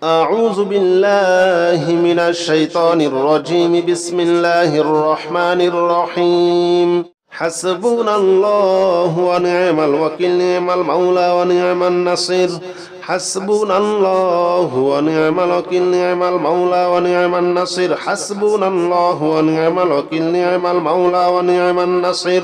أعوذ بالله من الشيطان الرجيم بسم الله الرحمن الرحيم حسبنا الله ونعم الوكيل نعم المولى ونعم النصير حسبنا الله ونعم الوكيل نعم المولى ونعم النصير حسبنا الله ونعم الوكيل نعم المولى ونعم النصير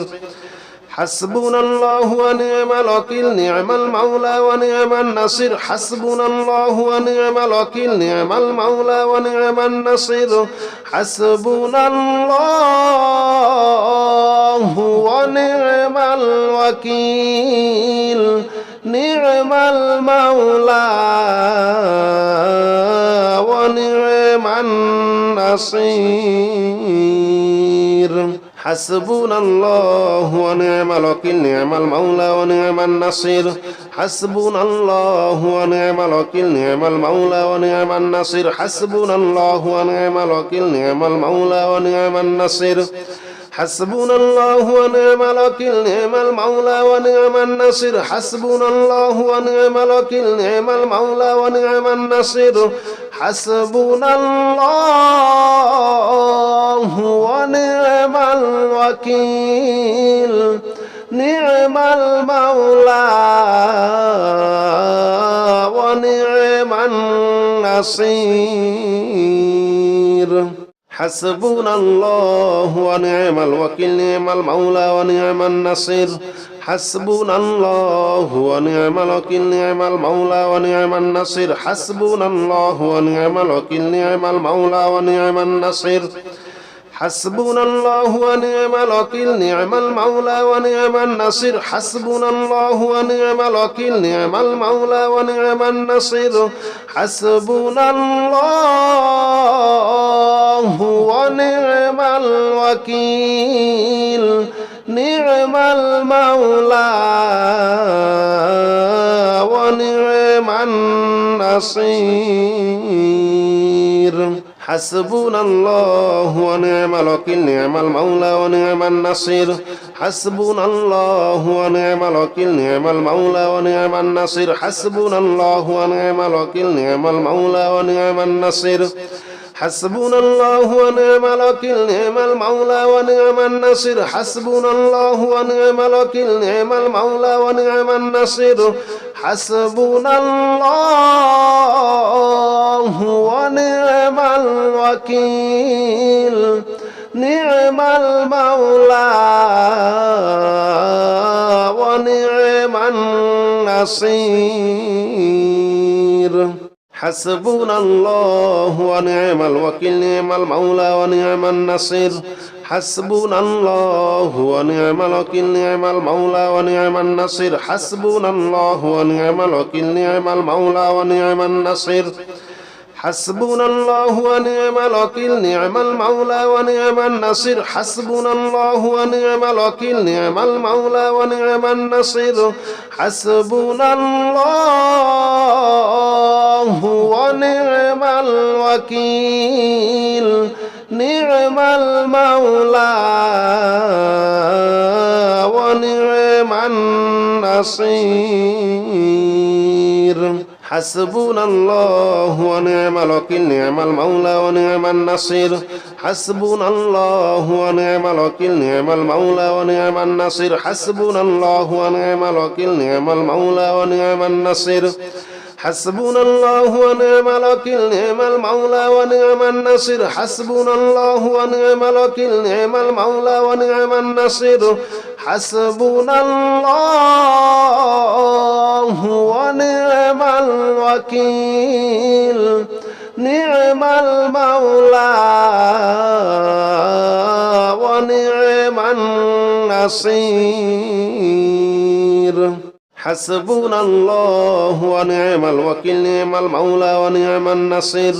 حسبنا الله ونعم الوكيل نعم المولى ونعم النصير حسبنا الله ونعم الوكيل نعم المولى ونعم النصير حسبنا الله ونعم الوكيل نعم المولى ونعم النصير حسبنا الله ونعم الوكيل نعم المولى ونعم النصير حسبنا الله ونعم الوكيل نعم المولى ونعم النصير حسبنا الله ونعم الوكيل نعم المولى ونعم النصير حسبنا الله ونعم الوكيل نعم المولى ونعم النصير حسبنا الله ونعم الوكيل نعم المولى ونعم النصير حسبنا الله ونعم الوكيل نعم المولى ونعم النصير حسبنا الله ونعم الوكيل نعم المولى ونعم النصير حسبنا الله ونعم الوكيل نعم المولى ونعم النصير حسبنا الله ونعم الوكيل نعم المولى ونعم النصير حسبنا الله ونعم الوكيل نعم المولى ونعم النصير حسبنا الله ونعم الوكيل نعم المولى ونعم النصير حسبنا الله ونعم الوكيل نعم المولى ونعم النصير حسبنا الله ونعم الوكيل نعم المولى ونعم النصير حسبنا الله ونعم الوكيل نعم المولى ونعم النصير حسبنا الله ونعم الوكيل نعم المولى ونعم النصير حسبنا الله ونعم الوكيل نعم المولى ونعم النصير حسبنا الله ونعم الوكيل نعم المولى ونعم النصير حسبنا الله ونعم الوكيل نعم المولى ونعم النصير حسبنا الله ونعم الوكيل نعم المولى ونعم النصير حسبنا الله ونعم الوكيل نعم المولى ونعم النصير حسبنا الله ونعم الوكيل نعم المولى ونعم النصير حسبنا الله ونعم الوكيل نعم المولى ونعم النصير حسبنا الله ونعم الوكيل نعم المولى ونعم النصير حسبنا الله ونعم الوكيل نعم المولى ونعم النصير حسبنا الله ونعم الوكيل نعم المولى ونعم النصير حسبنا الله ونعم الوكيل نعم المولى ونعم النصير حسبنا الله ونعم الوكيل نعم المولى ونعم النصير حسبنا الله ونعم الوكيل نعم المولى ونعم النصير حسبنا الله ونعم الوكيل نعم المولى ونعم النصير حسبنا الله ونعم الوكيل نعم المولى ونعم النصير حسبنا الله ونعم الوكيل نعم المولى ونعم النصير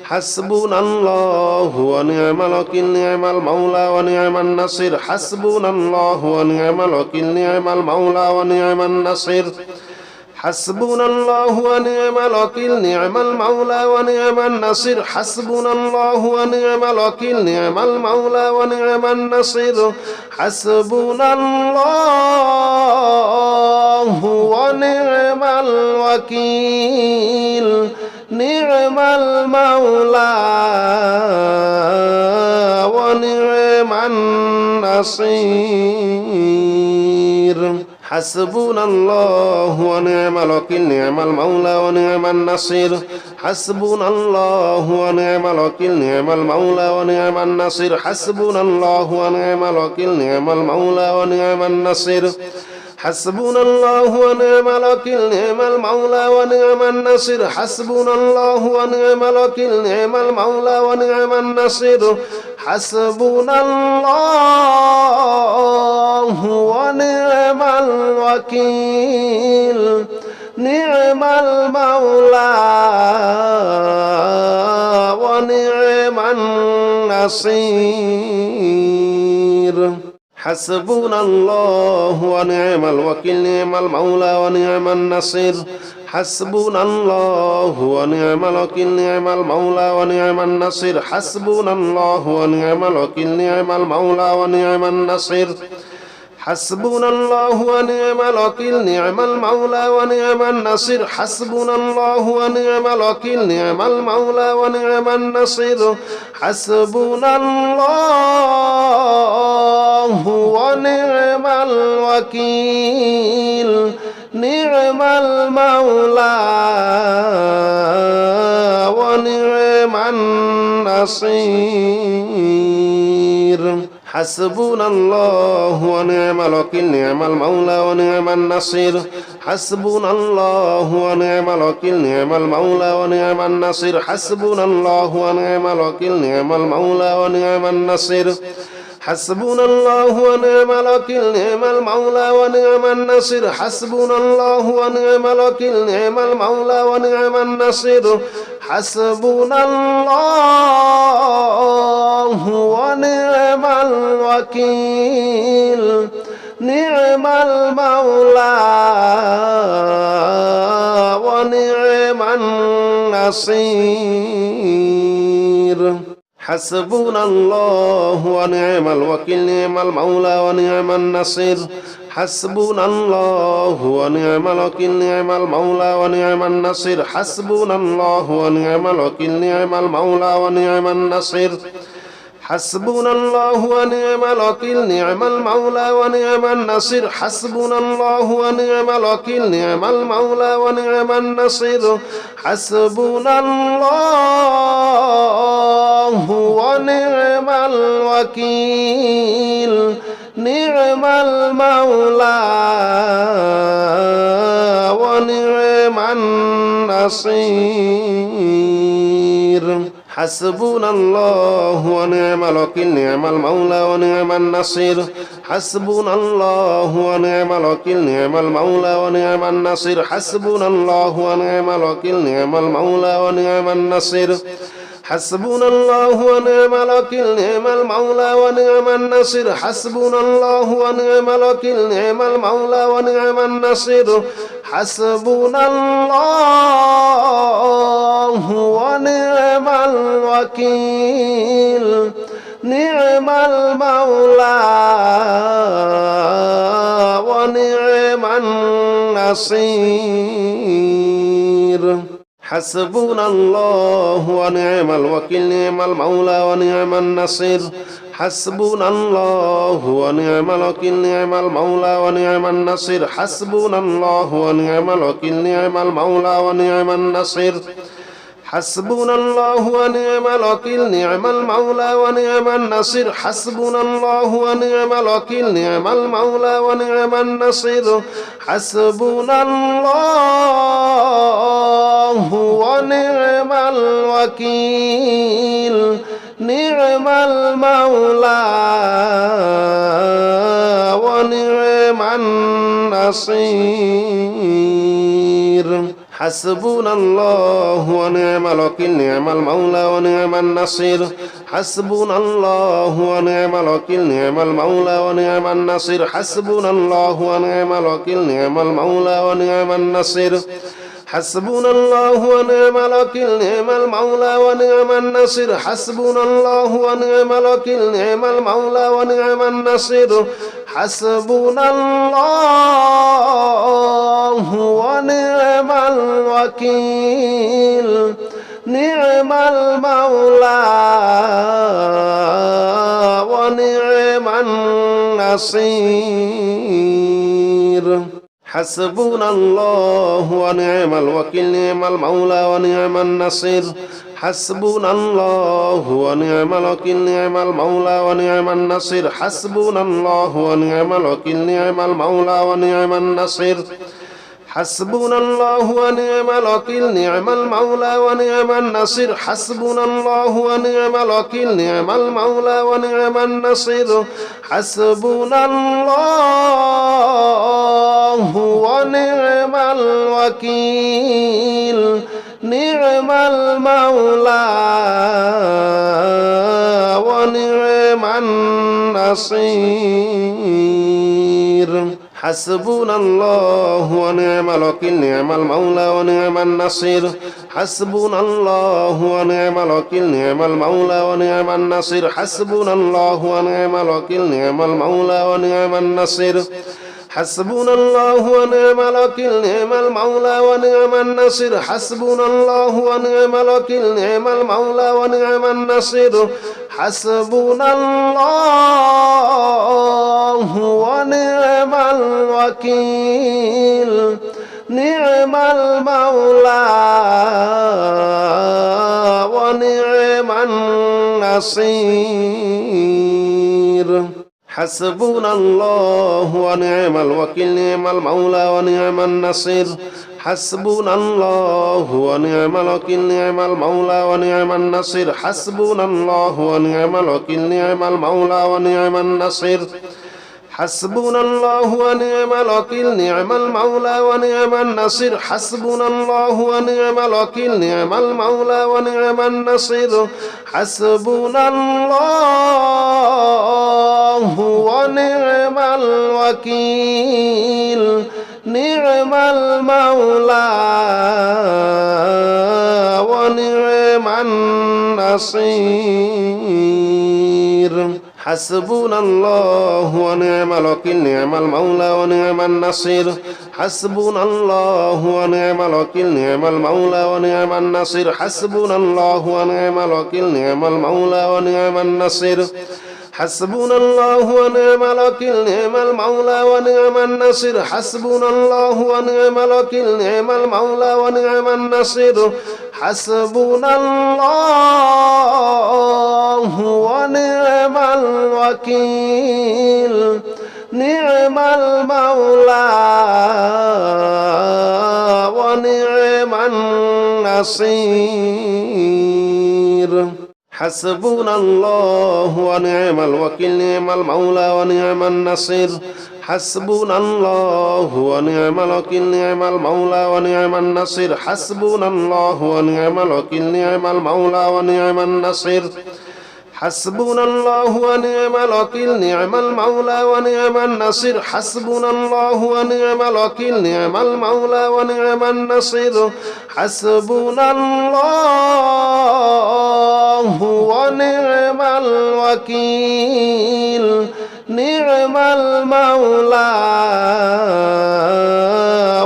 حسبنا الله ونعم الوكيل نعم المولى ونعم النصير حسبنا الله ونعم الوكيل نعم المولى ونعم النصير حسبنا الله ونعم الوكيل نعم المولى ونعم النصير حسبنا الله ونعم الوكيل نعم المولى ونعم النصير حسبنا الله ونعم الوكيل نعم المولى ونعم النصير حسبنا الله ونعم الوكيل نعم المولى ونعم النصير حسبنا الله ونعم الوكيل نعم المولى ونعم النصير حسبنا الله ونعم الوكيل نعم المولى ونعم النصير حسبنا الله ونعم الوكيل نعم المولى ونعم النصير حسبنا الله ونعم الوكيل نعم المولى ونعم النصير حسبنا الله ونعم الوكيل نعم المولى ونعم النصير حسبنا الله ونعم الوكيل نعم المولى ونعم النصير حسبنا الله ونعم الوكيل نعم المولى ونعم النصير حسبنا الله ونعم الوكيل نعم المولى ونعم النصير حسبنا الله ونعم الوكيل نعم المولى ونعم النصير حسبنا الله ونعم الوكيل نعم المولى ونعم النصير حسبنا الله ونعم الوكيل نعم المولى ونعم النصير حسبنا الله ونعم الوكيل نعم المولى ونعم النصير حسبنا الله ونعم الوكيل نعم المولى ونعم النصير حسبنا الله ونعم الوكيل نعم المولى ونعم النصير حسبنا الله ونعم الوكيل نعم المولى ونعم النصير حسبنا الله ونعم الوكيل نعم المولى ونعم النصير حسبنا الله ونعم الوكيل نعم المولى ونعم النصير حسبنا الله ونعم الوكيل نعم المولى ونعم النصير حسبنا الله ونعم الوكيل نعم المولى ونعم النصير حسبنا الله ونعم الوكيل نعم المولى ونعم النصير حسبنا الله ونعم الوكيل نعم المولى ونعم النصير حسبنا الله ونعم الوكيل نعم المولى ونعم النصير حسبنا الله ونعم الوكيل نعم المولى ونعم النصير حسبنا الله ونعم الوكيل نعم المولى ونعم النصير حسبنا الله ونعم الوكيل نعم المولى ونعم النصير حسبنا الله ونعم الوكيل نعم المولى ونعم النصير حسبنا الله ونعم الوكيل نعم المولى ونعم النصير حسبنا الله ونعم الوكيل نعم المولى ونعم النصير حسبنا الله ونعم الوكيل نعم المولى ونعم النصير حسبنا الله ونعم الوكيل نعم المولى ونعم النصير حسبنا الله ونعم الوكيل نعم المولى ونعم النصير حسبنا الله ونعم الوكيل نعم المولى ونعم النصير حسبنا الله ونعم الوكيل نعم المولى ونعم النصير حسبنا الله ونعم الوكيل نعم المولى ونعم النصير حسبنا الله ونعم الوكيل نعم المولى ونعم النصير حسبنا الله ونعم الوكيل نعم المولى ونعم النصير حسبنا الله ونعم الوكيل نعم المولى ونعم النصير حسبنا الله ونعم الوكيل نعم المولى ونعم النصير حسبنا الله ونعم الوكيل نعم المولى ونعم النصير حسبنا الله ونعم الوكيل نعم المولى ونعم النصير حسبنا الله ونعم الوكيل نعم المولى ونعم النصير حسبنا الله ونعم الوكيل نعم المولى ونعم النصير حسبنا الله ونعم الوكيل نعم المولى ونعم النصير حسبنا الله ونعم الوكيل نعم المولى ونعم النصير حسبنا الله ونعم الوكيل نعم المولى ونعم النصير حسبنا الله ونعم الوكيل نعم المولى ونعم النصير حسبنا الله ونعم الوكيل نعم المولى ونعم النصير حسبنا الله ونعم الوكيل نعم المولى ونعم النصير حسبنا الله ونعم الوكيل نعم المولى ونعم النصير حسبنا الله ونعم الوكيل نعم المولى ونعم النصير حسبنا الله ونعم الوكيل نعم المولى ونعم النصير حسبنا الله ونعم الوكيل نعم المولى ونعم النصير حسبنا الله ونعم الوكيل نعم المولى ونعم النصير حسبنا الله ونعم الوكيل نعم المولى ونعم النصير حسبنا الله ونعم الوكيل نعم المولى ونعم النصير حسبنا الله ونعم الوكيل نعم المولى ونعم النصير حسبنا الله ونعم الوكيل نعم المولى ونعم النصير حسبنا الله ونعم الوكيل نعم المولى ونعم النصير حسبنا الله ونعم الوكيل نعم المولى ونعم النصير حسبنا الله ونعم الوكيل نعم المولى ونعم النصير حسبنا الله ونعم الوكيل نعم المولى ونعم النصير حسبنا الله ونعم الوكيل نعم المولى ونعم النصير حسبنا الله ونعم الوكيل نعم المولى ونعم النصير حسبنا الله ونعم الوكيل نعم المولى ونعم النصير حسبنا الله ونعم الوكيل نعم المولى ونعم النصير حسبنا الله ونعم الوكيل نعم المولى ونعم النصير حسبنا الله ونعم الوكيل نعم المولى ونعم النصير حسبنا الله ونعم الوكيل نعم المولى ونعم النصير حسبنا الله ونعم الوكيل نعم المولى ونعم النصير حسبنا الله ونعم الوكيل نعم المولى ونعم النصير حسبنا الله ونعم الوكيل نعم المولى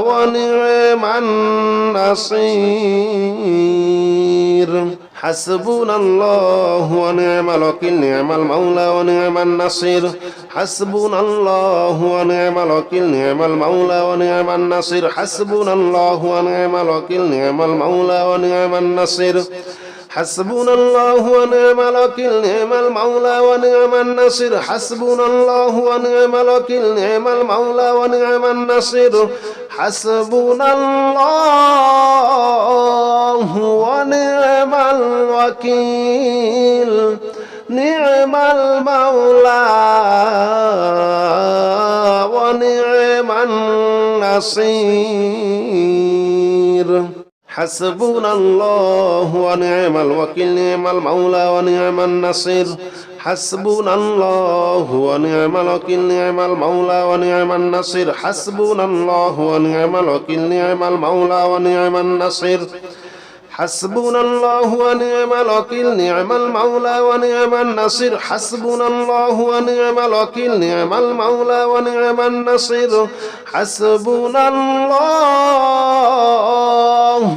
ونعم النصير حسبنا الله ونعم الوكيل نعم المولى ونعم النصير حسبنا الله ونعم الوكيل نعم المولى ونعم النصير حسبنا الله ونعم الوكيل نعم المولى ونعم النصير حسبنا الله ونعم الوكيل نعم المولى ونعم النصير حسبنا الله ونعم الوكيل نعم المولى ونعم النصير حسبنا الله ونعم الوكيل نعم المولى ونعم النصير حسبنا الله ونعم الوكيل نعم المولى ونعم النصير حسبنا الله ونعم الوكيل نعم المولى ونعم النصير حسبنا الله ونعم الوكيل نعم المولى ونعم النصير حسبنا الله ونعم الوكيل نعم المولى ونعم النصير حسبنا الله ونعم الوكيل نعم المولى ونعم النصير حسبنا الله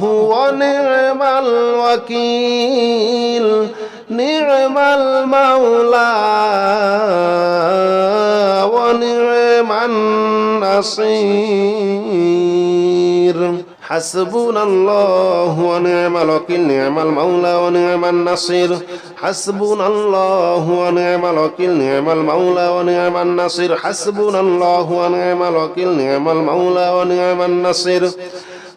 ونعم الوكيل نعم المولى ونعم النصير حسبنا الله ونعم الوكيل نعم المولى ونعم النصير حسبنا الله ونعم الوكيل نعم المولى ونعم النصير حسبنا الله ونعم الوكيل نعم المولى ونعم النصير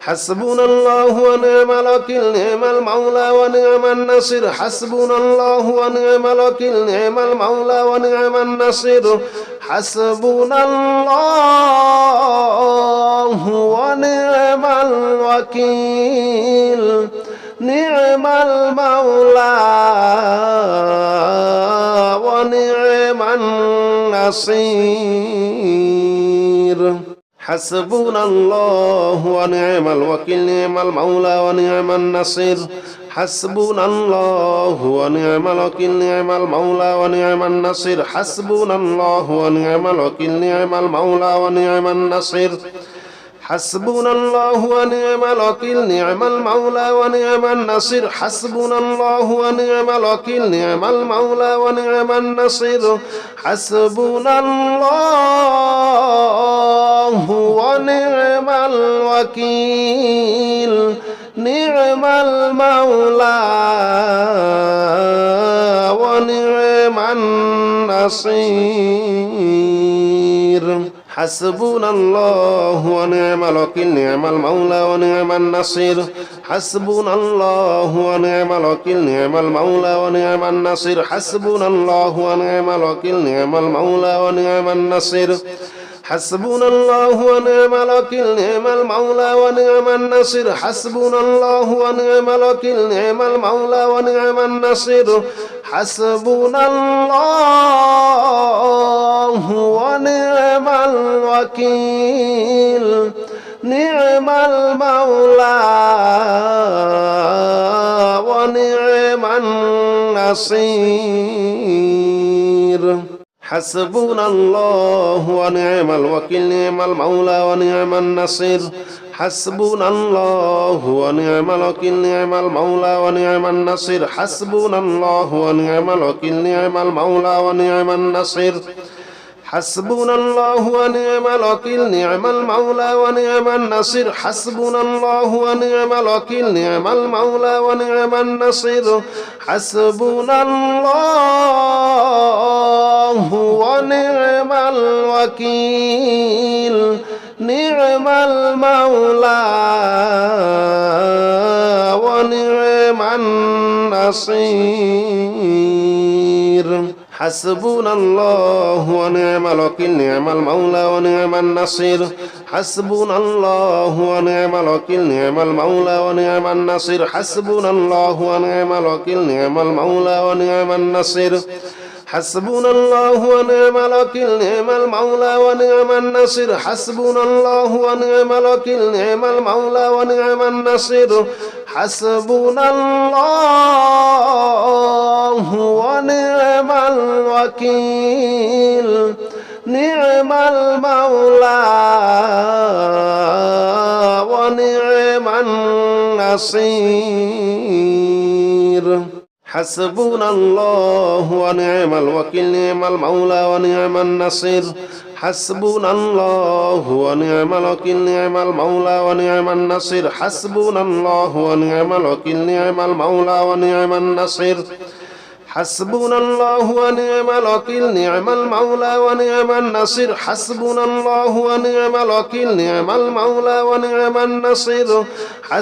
حسبنا الله ونعم الوكيل نعم المولى ونعم النصير حسبنا الله ونعم الوكيل نعم المولى ونعم النصير حسبنا الله ونعم الوكيل نعم المولى ونعم النصير حسبنا الله ونعم الوكيل نعم المولى ونعم النصير حسبنا الله ونعم الوكيل نعم المولى ونعم النصير حسبنا الله ونعم الوكيل نعم المولى ونعم النصير حسبنا الله ونعم الوكيل نعم المولى ونعم النصير حسبنا الله ونعم الوكيل نعم المولى ونعم النصير حسبنا الله ونعم الوكيل نعم المولى ونعم النصير حسبنا الله ونعم الوكيل نعم المولى ونعم النصير حسبنا الله ونعم الوكيل نعم المولى ونعم النصير حسبنا الله ونعم الوكيل نعم المولى ونعم النصير حسبنا الله ونعم الوكيل نعم المولى ونعم النصير حسبنا الله ونعم الوكيل نعم المولى ونعم النصير حسبنا الله ونعم الوكيل نعم المولى ونعم النصير حسبنا الله ونعم الوكيل نعم المولى ونعم النصير حسبنا الله ونعم الوكيل نعم المولى ونعم النصير حسبنا الله ونعم الوكيل نعم المولى ونعم النصير حسبنا الله ونعم الوكيل نعم المولى ونعم النصير حسبنا الله ونعم الوكيل نعم المولى ونعم النصير حسبنا الله ونعم الوكيل نعم المولى ونعم النصير حسبنا الله ونعم الوكيل نعم المولى ونعم النصير حسبنا الله ونعم الوكيل نعم المولى ونعم النصير حسبنا الله ونعم الوكيل نعم المولى ونعم النصير حسبنا الله ونعم الوكيل نعم المولى ونعم النصير حسبنا الله ونعم الوكيل نعم المولى ونعم النصير حسبنا الله ونعم الوكيل نعم المولى ونعم النصير حسبنا الله ونعم الوكيل نعم المولى ونعم النصير حسبنا الله ونعم الوكيل نعم المولى ونعم النصير حسبنا الله ونعم الوكيل نعم المولى ونعم النصير حسبنا الله ونعم الوكيل نعم المولى ونعم النصير حسبنا الله ونعم الوكيل نعم المولى ونعم النصير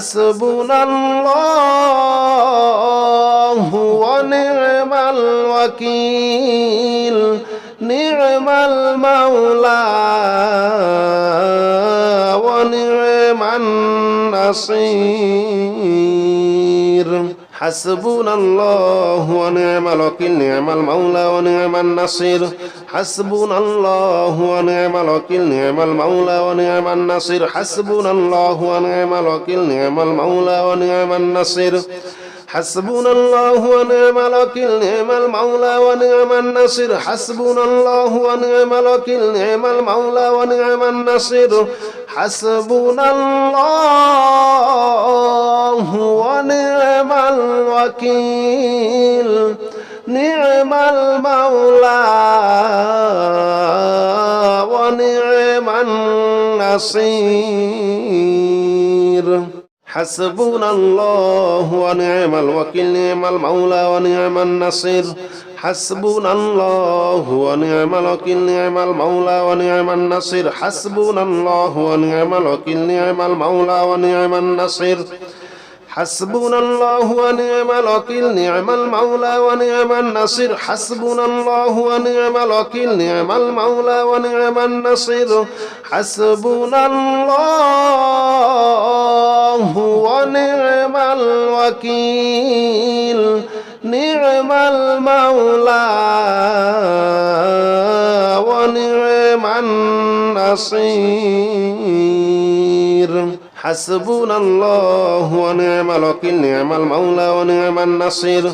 حسبنا الله ونعم الوكيل نعم المولى ونعم النصير حسبنا الله ونعم الوكيل نعم المولى ونعم النصير حسبنا الله ونعم الوكيل نعم المولى ونعم النصير حسبنا الله ونعم الوكيل نعم المولى ونعم النصير حسبنا الله ونعم الوكيل نعم المولى ونعم النصير حسبنا الله ونعم الوكيل نعم المولى ونعم النصير হাসবুনাল্লাহু ওয়া নি'মাল ওয়াকিল নি'মাল মাওলা ওয়া নি'মান নাসির হাসবুনাল্লাহু ওয়া নি'মাল ওয়াকিল নি'মাল মাওলা ওয়া নি'মান নাসির হাসবুনাল্লাহু ওয়া নি'মাল ওয়াকিল নি'মাল মাওলা ওয়া নি'মান নাসির হাসবুনাল্লাহু ওয়া নি'মাল ওয়াকিল নি'মাল মাওলা ওয়া নি'মান নাসির হাসবুনাল্লাহু ওয়া নি'মাল ওয়াকিল নি'মাল মাওলা ওয়া নি'মান নাসির হাসবুনাল্লাহু ওয়া নি'মাল ওয়াকিল নি'মাল মাওলা ওয়া নি'মান নাসির হাসবুনাল্লাহু ওয়া নি'মাল ওয়াকিল নি'মাল মাওলা ওয়া নি'মান নাসির হাসবুনাল্লাহু ওয়া নি'মাল ওয়াকিল নি'মাল মাওলা ওয়া নি'মান নাসির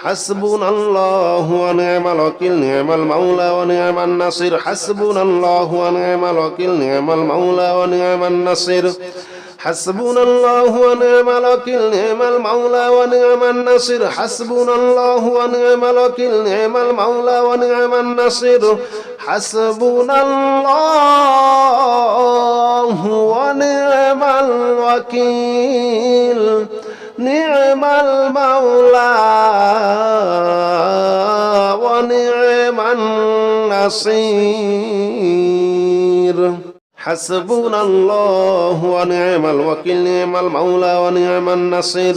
হাসবুনাল্লাহু ওয়া নি'মাল ওয়াকিল নি'মাল মাওলা ওয়া নি'মান নাসির হাসবুনাল্লাহু ওয়া নি'মাল ওয়াকিল নি'মাল মাওলা ওয়া নি'মান নাসির হাসবুনাল্লাহু ওয়া নি'মাল ওয়াকিল নি'মাল মাওলা ওয়া নি'মান নাসির হাসবুনাল্লাহু ওয়া নি'মাল ওয়াকিল নি'মাল মাওলা ওয়া নি'মান নাসির হাসবুনাল্লাহু ওয়া নি'মাল ওয়াকিল নি'মাল মাওলা ওয়া নি'মান নাসির হাসবুনাল্লাহু ওয়া নি'মাল ওয়াকিল নি'মাল মাওলা ওয়া নি'মান নাসির হাসবুনাল্লাহু ওয়া নি'মাল ওয়াকিল নি'মাল মাওলা ওয়া নি'মান নাসির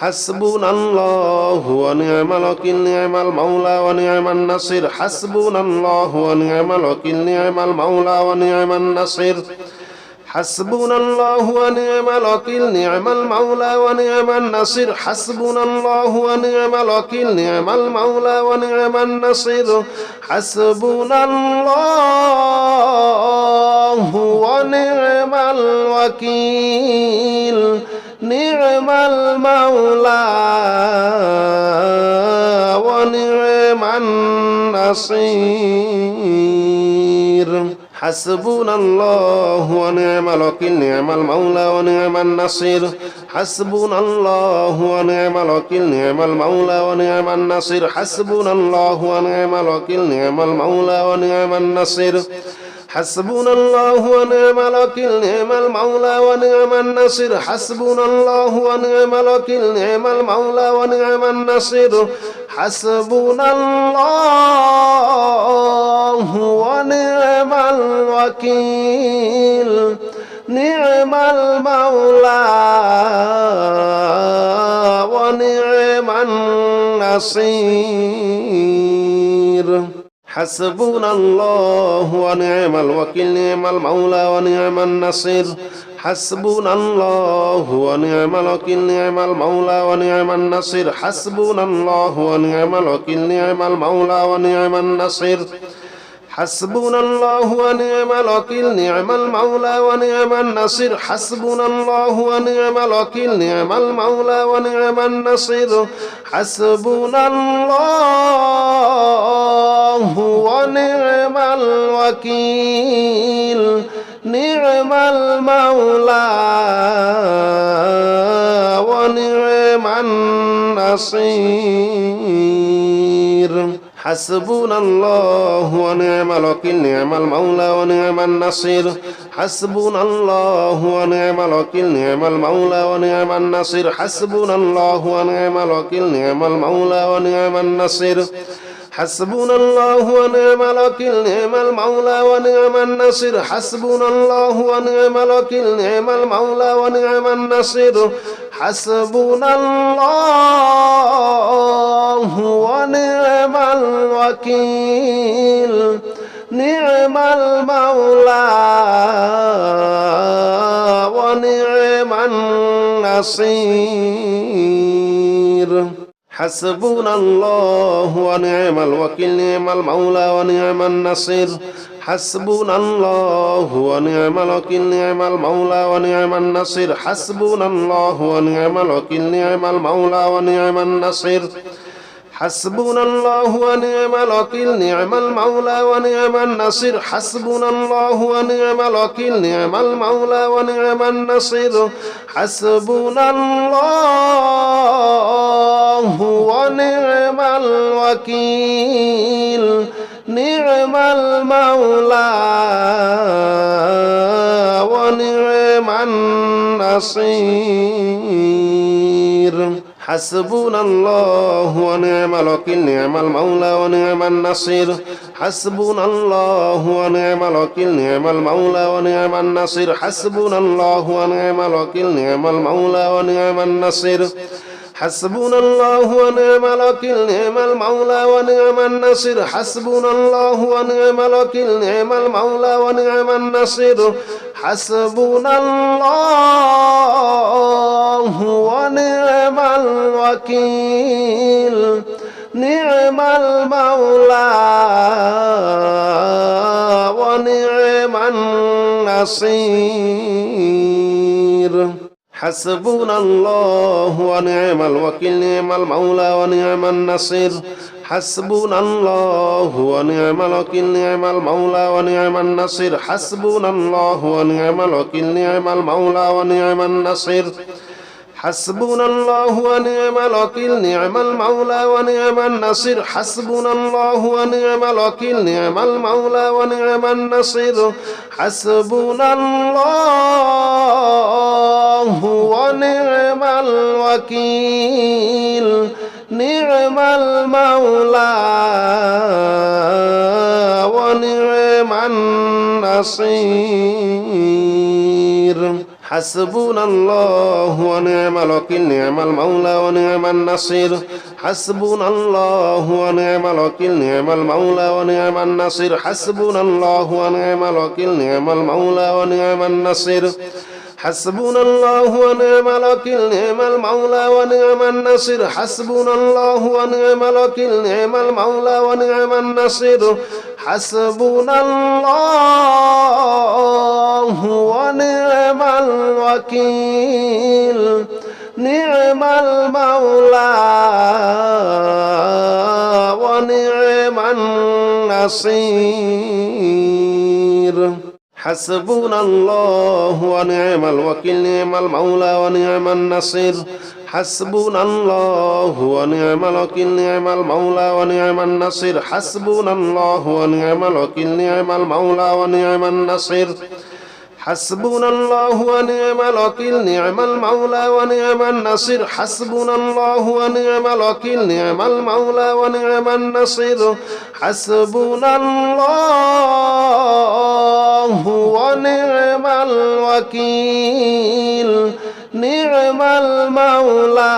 হাসবুনাল্লাহু ওয়া নি'মাল ওয়াকিল নি'মাল মাওলা ওয়া নি'মান নাসির হাসবুনাল্লাহু ওয়া নি'মাল ওয়াকিল নি'মাল মাওলা ওয়া নি'মান নাসির হাসবুনাল্লাহু ওয়া নি'মাল ওয়াকিল নি'মাল মাওলা ওয়া নি'মান নাসির হাসবুনাল্লাহু ওয়া নি'মাল ওয়াকিল নি'মাল মাওলা ওয়া নি'মান নাসির হাসবুনাল্লাহু ওয়া নি'মাল ওয়াকিল নি'মাল মাওলা ওয়া নি'মান নাসির হাসবুনাল্লাহু ওয়া নি'মাল ওয়াকিল নি'মাল মাওলা ওয়া নি'মান নাসির হাসবুনাল্লাহু ওয়া নি'মাল ওয়াকিল নি'মাল মাওলা ওয়া নি'মান নাসির হাসবুনাল্লাহু ওয়া নি'মাল ওয়াকিল নি'মাল মাওলা ওয়া নি'মান নাসির হাসবুনাল্লাহু ওয়া নি'মাল ওয়াকিল নি'মাল মাওলা ওয়া নি'মান নাসির হাসবুনাল্লাহু ওয়া নি'মাল ওয়াকিল নি'মাল মাওলা ওয়া নি'মান নাসির হাসবুনাল্লাহু ওয়া নি'মাল ওয়াকিল নি'মাল মাওলা ওয়া নি'মান নাসির হাসবুনাল্লাহু ওয়া নি'মাল ওয়াকিল নি'মাল মাওলা ওয়া নি'মান নাসির হাসবুনাল্লাহু ওয়া নি'মাল ওয়াকিল নি'মাল মাওলা ওয়া নি'মান নাসির হাসবুনাল্লাহু ওয়া নি'মাল ওয়াকিল নি'মাল মাওলা ওয়া নি'মান নাসির হাসবুনাল্লাহু ওয়া নি'মাল ওয়াকিল নি'মাল মাওলা ওয়া নি'মান নাসির হাসবুনাল্লাহু ওয়া নি'মাল ওয়াকিল নি'মাল মাওলা ওয়া নি'মান নাসির হাসবুনাল্লাহু ওয়া নি'মাল ওয়াকিল নি'মাল মাওলা ওয়া নি'মান নাসির হাসবুনাল্লাহু ওয়া নি'মাল ওয়াকিল নি'মাল মাওলা ওয়া নি'মান নাসির হাসবুনাল্লাহু ওয়া নি'মাল ওয়াকিল নি'মাল মাওলা ওয়া নি'মান নাসির হাসবুনাল্লাহু ওয়া নি'মাল ওয়াকিল নি'মাল মাওলা ওয়া নি'মান নাসির হাসবুনাল্লাহু ওয়া নি'মাল ওয়াকিল নি'মাল মাওলা ওয়া নি'মান নাসির হাসবুনাল্লাহু ওয়া নি'মাল ওয়াকিল নি'মাল মাওলা ওয়া নি'মান নাসির হাসবুনাল্লাহু ওয়া নি'মাল ওয়াকিল নি'মাল মাওলা ওয়া নি'মান নাসির হাসবুনাল্লাহু ওয়া নি'মাল ওয়াকিল নি'মাল মাওলা ওয়া নি'মান নাসির হাসবুনাল্লাহু ওয়া নি'মাল ওয়াকিল নি'মাল মাওলা ওয়া নি'মান নাসির حسبنا الله ونعم الوكيل نعم المولى ونعم النصير حسبنا الله ونعم الوكيل نعم المولى ونعم النصير حسبنا الله ونعم الوكيل نعم المولى ونعم النصير حسبنا الله ونعم الوكيل نعم المولى ونعم النصير حسبنا الله ونعم الوكيل نعم المولى ونعم النصير حسبنا الله ونعم الوكيل نعم المولى ونعم النصير حسبنا الله ونعم الوكيل نعم المولى ونعم النصير حسبنا الله ونعم الوكيل نعم المولى ونعم النصير حسبنا الله ونعم الوكيل نعم المولى ونعم النصير حسبنا الله ونعم الوكيل نعم المولى ونعم النصير حسبنا الله ونعم الوكيل نعم المولى ونعم النصير حسبنا الله ونعم الوكيل نعم المولى ونعم النصير حسبنا الله ونعم الوكيل نعم المولى ونعم النصير حسبنا الله ونعم الوكيل نعم المولى ونعم النصير حسبنا الله ونعم الوكيل نعم المولى ونعم النصير حسبنا الله ونعم الوكيل نعم المولى ونعم النصير حسبنا الله ونعم الوكيل نعم المولى ونعم النصير حسبنا الله ونعم الوكيل نعم المولى ونعم النصير حسبنا الله ونعم الوكيل نعم المولى ونعم النصير حسبنا الله ونعم الوكيل نعم المولى ونعم النصير حسبنا الله ونعم الوكيل نعم المولى ونعم النصير حسبنا الله ونعم الوكيل نعم المولى ونعم النصير حسبنا الله ونعم الوكيل نعم المولى ونعم النصير حسبنا الله ونعم الوكيل نعم المولى ونعم النصير حسبنا الله ونعم الوكيل نعم المولى ونعم النصير حسبنا الله ونعم الوكيل نعم المولى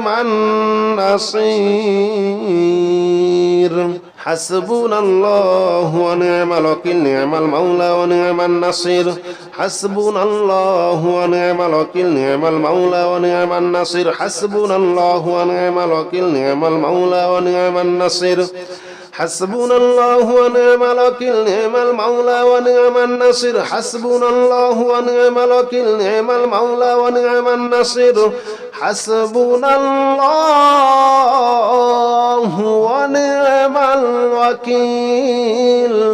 ونعم النصير حسبنا الله ونعم الوكيل نعم المولى ونعم النصير حسبنا الله ونعم الوكيل نعم المولى ونعم النصير حسبنا الله ونعم الوكيل نعم المولى ونعم النصير حسبنا الله ونعم الوكيل نعم المولى ونعم النصير حسبنا الله ونعم الوكيل نعم المولى ونعم النصير حسبنا الله ونعم الوكيل نعم المولى ونعم النصير حسبنا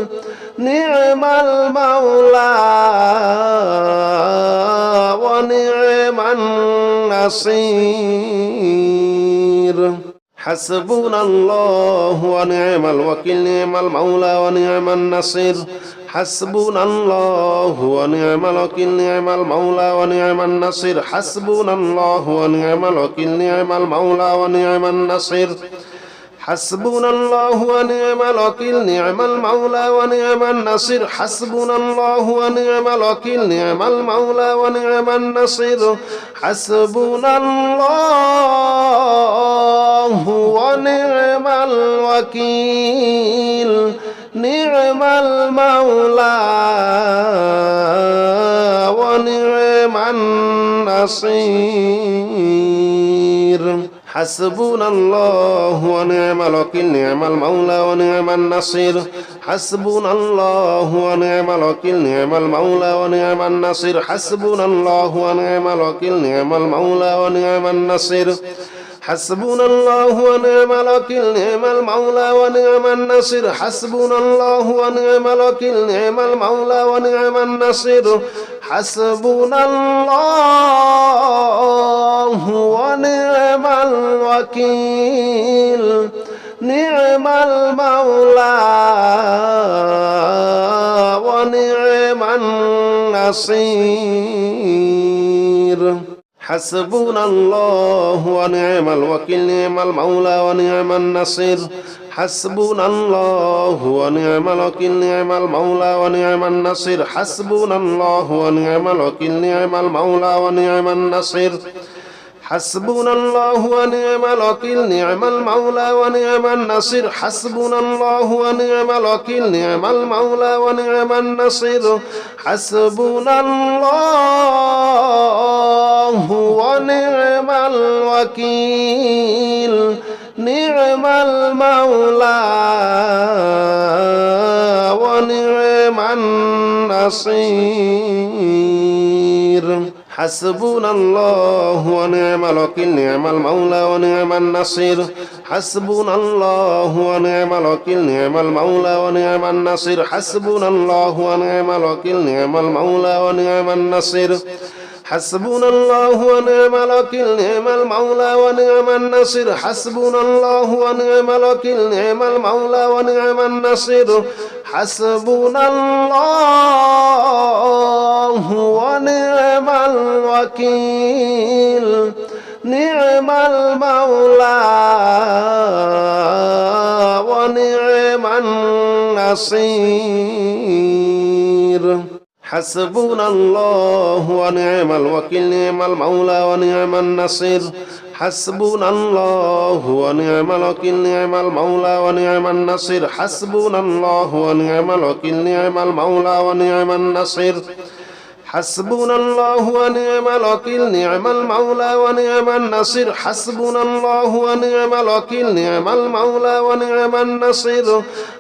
الله ونعم الوكيل نعم المولى ونعم النصير حسبنا الله ونعم الوكيل نعم المولى ونعم النصير حسبنا الله ونعم الوكيل نعم المولى ونعم النصير حسبنا الله ونعم الوكيل نعم المولى ونعم النصير حسبنا الله ونعم الوكيل نعم المولى ونعم النصير حسبنا الله ونعم الوكيل نعم المولى ونعم النصير حسبنا الله ونعم الوكيل نعم المولى ونعم النصير حسبنا الله ونعم الوكيل نعم المولى ونعم النصير حسبنا الله ونعم الوكيل نعم المولى ونعم النصير حسبنا الله ونعم الوكيل نعم المولى ونعم النصير حسبنا الله ونعم الوكيل نعم المولى ونعم النصير حسبنا الله ونعم الوكيل نعم المولى ونعم النصير حسبنا الله ونعم الوكيل نعم المولى ونعم النصير حسبنا الله ونعم الوكيل نعم المولى ونعم النصير حسبنا الله ونعم الوكيل نعم المولى ونعم النصير حسبنا الله ونعم الوكيل نعم المولى ونعم النصير حسبنا الله ونعم الوكيل نعم المولى ونعم النصير حسبنا الله ونعم الوكيل نعم المولى ونعم النصير حسبنا الله ونعم الوكيل نعم المولى ونعم النصير حسبنا الله ونعم الوكيل نعم المولى ونعم النصير حسبنا الله ونعم الوكيل نعم المولى ونعم النصير حسبنا الله ونعم الوكيل نعم المولى ونعم النصير حسبنا الله ونعم الوكيل نعم المولى ونعم النصير حسبنا الله ونعم الوكيل نعم المولى ونعم النصير حسبنا الله ونعم الوكيل نعم المولى ونعم النصير حسبنا الله ونعم الوكيل نعم المولى ونعم النصير حسبنا الله ونعم الوكيل نعم المولى ونعم النصير حسبنا الله ونعم الوكيل نعم المولى ونعم النصير حسبنا الله ونعم الوكيل نعم المولى ونعم النصير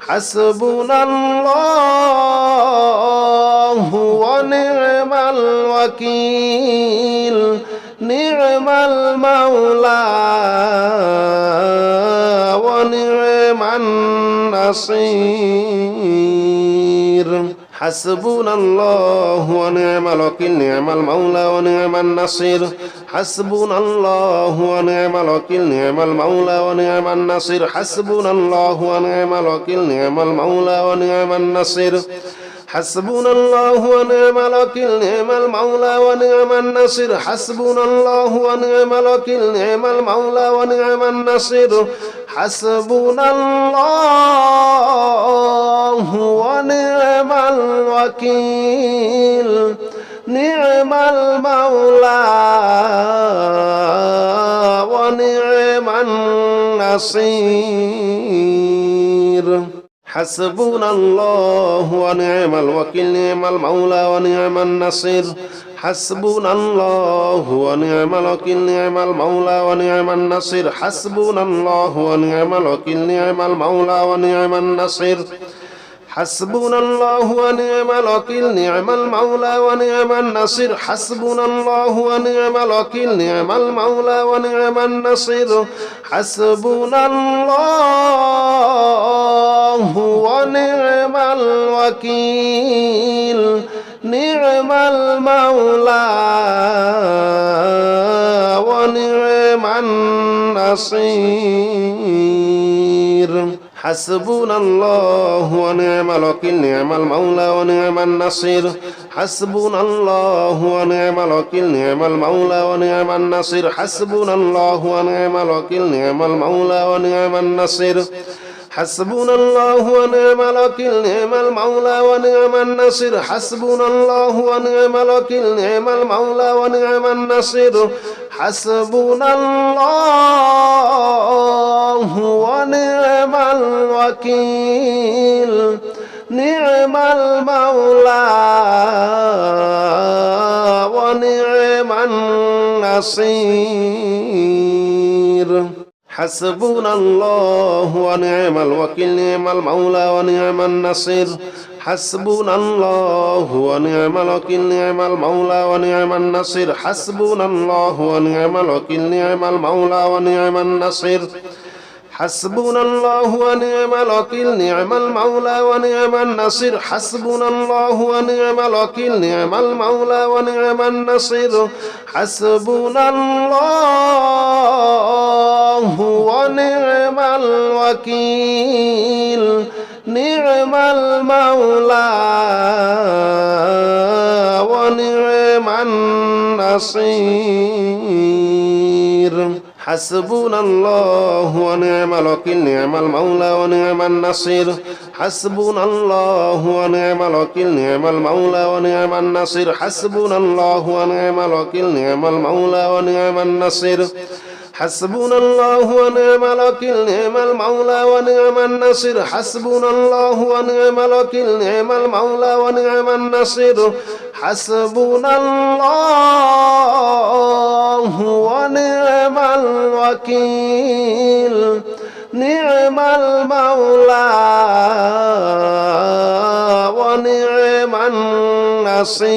حسبنا الله ونعم الوكيل نعم المولى ونعم النصير حسبنا الله ونعم الوكيل نعم المولى ونعم النصير حسبنا الله ونعم الوكيل نعم المولى ونعم النصير حسبنا الله ونعم الوكيل نعم المولى ونعم النصير حسبنا الله ونعم الوكيل نعم المولى ونعم النصير حسبنا الله ونعم الوكيل نعم المولى ونعم النصير حسبنا الله ونعم الوكيل نعم المولى ونعم النصير حسبنا الله ونعم الوكيل نعم المولى ونعم النصير حسبنا الله ونعم الوكيل نعم المولى ونعم النصير حسبنا الله ونعم الوكيل نعم المولى ونعم النصير حسبنا الله ونعم الوكيل نعم المولى ونعم النصير حسبنا الله ونعم الوكيل نعم المولى ونعم النصير حسبنا الله ونعم الوكيل نعم المولى ونعم النصير حسبنا الله ونعم الوكيل نعم المولى ونعم النصير حسبنا الله ونعم الوكيل نعم المولى ونعم النصير حسبنا الله ونعم الوكيل نعم المولى ونعم النصير حسبنا الله ونعم الوكيل نعم المولى ونعم النصير حسبنا الله ونعم الوكيل نعم المولى ونعم النصير حسبنا الله ونعم الوكيل نعم المولى ونعم النصير حسبنا الله ونعم الوكيل نعم المولى ونعم النصير حسبنا الله ونعم الوكيل نعم المولى ونعم النصير حسبنا الله ونعم الوكيل نعم المولى ونعم النصير حسبنا الله ونعم الوكيل نعم المولى ونعم النصير حسبنا الله ونعم الوكيل نعم المولى ونعم النصير حسبنا الله ونعم الوكيل نعم المولى ونعم النصير حسبنا الله ونعم الوكيل نعم المولى ونعم النصير حسبنا الله ونعم الوكيل نعم المولى ونعم النصير حسبنا الله ونعم الوكيل نعم المولى ونعم النصير حسبنا الله ونعم الوكيل نعم المولى ونعم النصير حسبنا الله ونعم الوكيل نعم المولى ونعم النصير حسبنا الله ونعم الوكيل نعم المولى ونعم النصير حسبنا الله ونعم الوكيل نعم المولى ونعم النصير